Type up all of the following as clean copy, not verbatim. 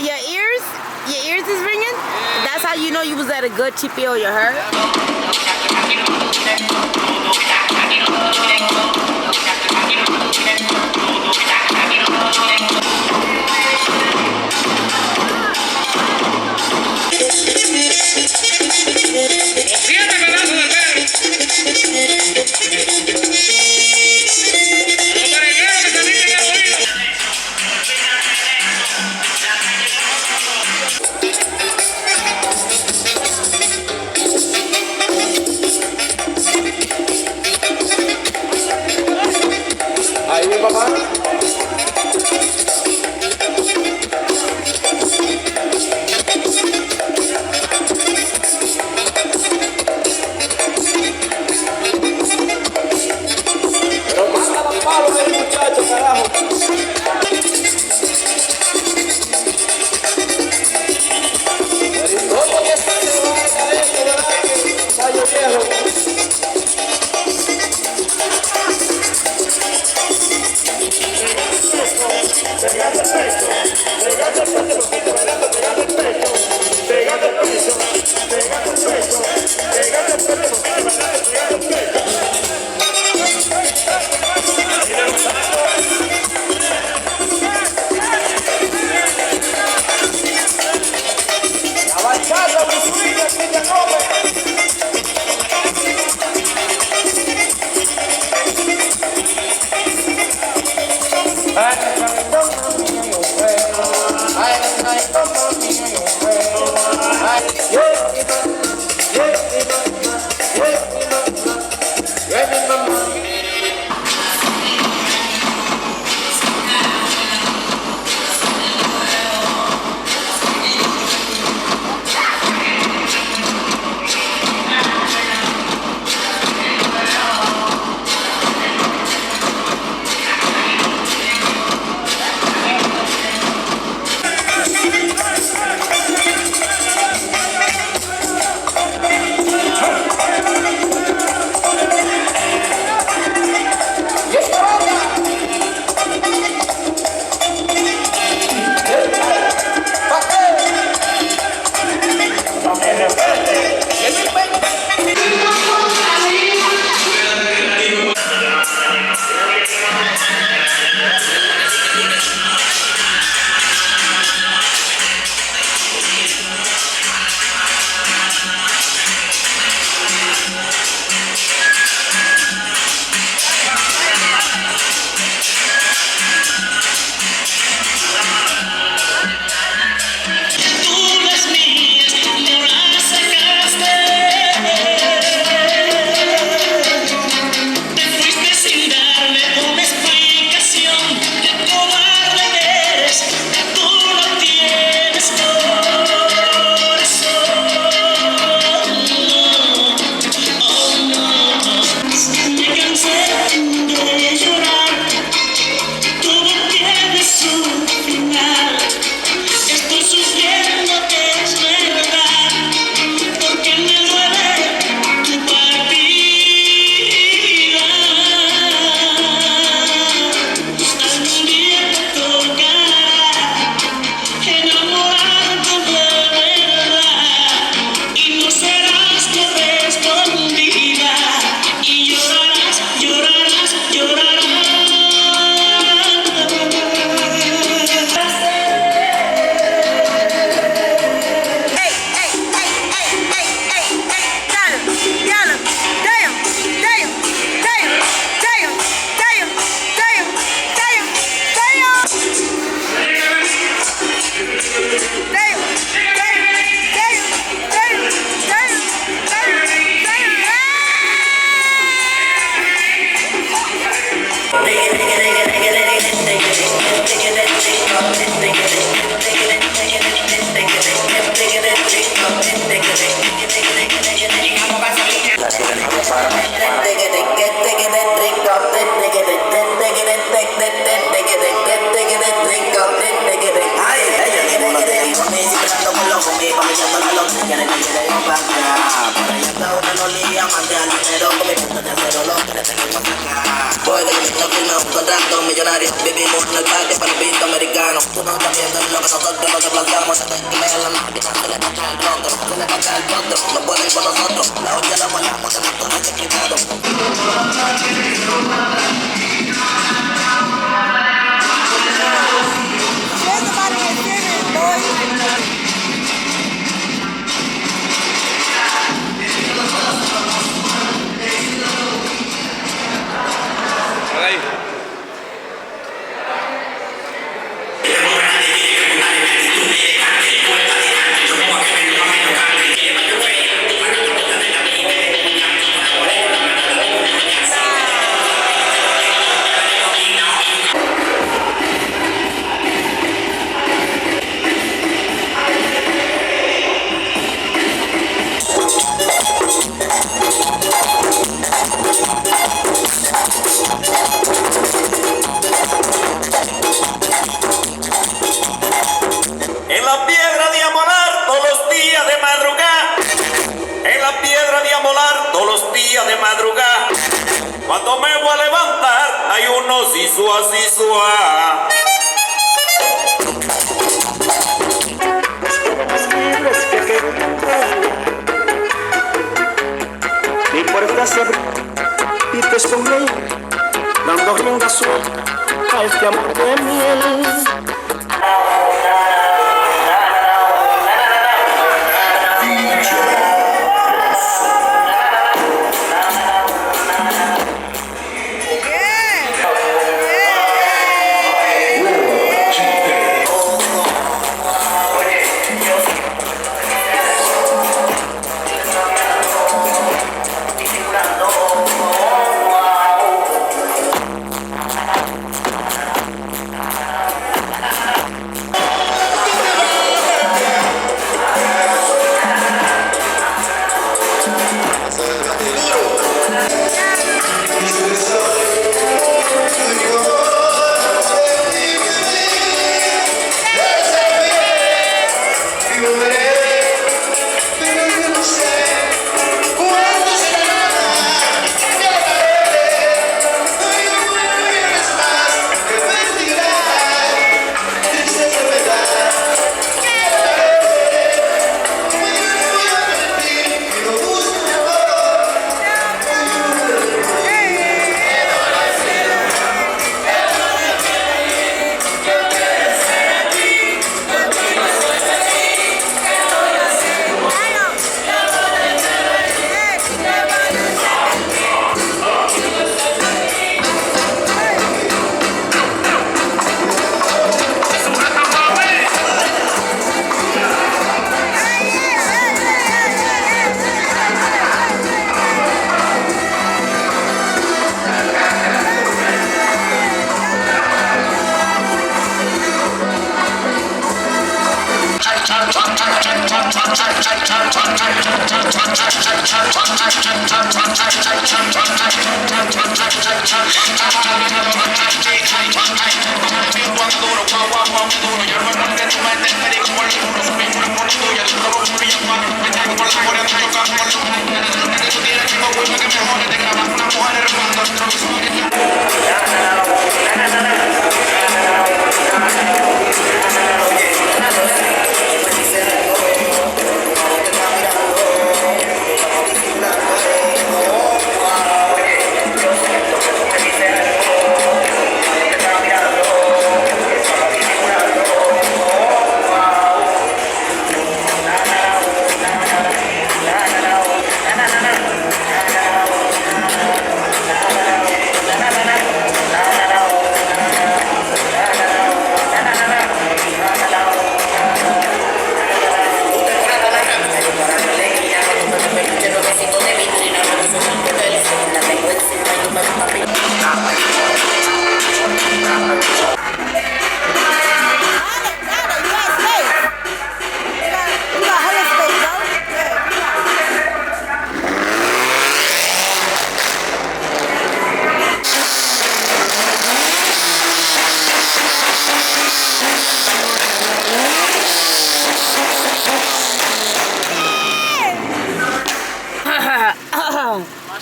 Your ears is ringing? Yeah. That's how you know you was at a good Chipeo, you heard? Ahí mi mamá. Pero manda los palos del muchacho, carajo. ¿Cómo que se le va a caer esto, verdad? Caballo viejo. Pegate el pecho, pegate el pecho, pegate el pecho, pegate el pecho, pegate el pecho, pegate el pecho, pegate el pecho. La bachata, mi sueño, que te come. Quiere que llegue yo pa' acá. Por ahí está una lolía, mande al dinero con mi punta de acero, lo que le tengo pa' sacar. Voy de camino, firme un contrato millonario. Vivimos en el parque para el pinto americano. Tú no estás viendo lo que nosotros nos desplazamos. Se te quema la máquina, se le toca el rostro, se le toca el rostro. No pueden con nosotros, la olla la volamos, se nos torna desquitado. En la piedra de amolar todos los días de madrugada. En la piedra de amolar todos los días de madrugada. Cuando me voy a levantar hay unos sisua, sisua. Mi puerta se abre y te sonreí, dando rienda suelta a este amor de miel.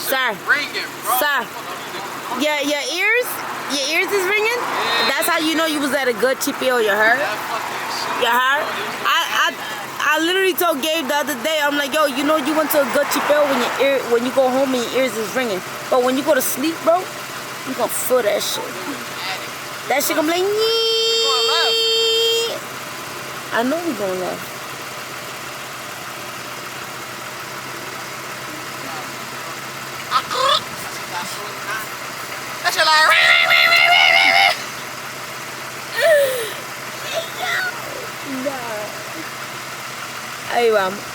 Sir. Ringing, bro. Sir. Your ears is ringing? That's how you know you was at a good Chipeo, you heard? You heard? I literally told Gabe the other day, I'm like, yo, you know you went to a good Chipeo when you go home and your ears is ringing. But when you go to sleep, bro, you gonna feel that shit. That shit gonna be like, yee. I know we going left. That shit like Nah. Ahí vamos.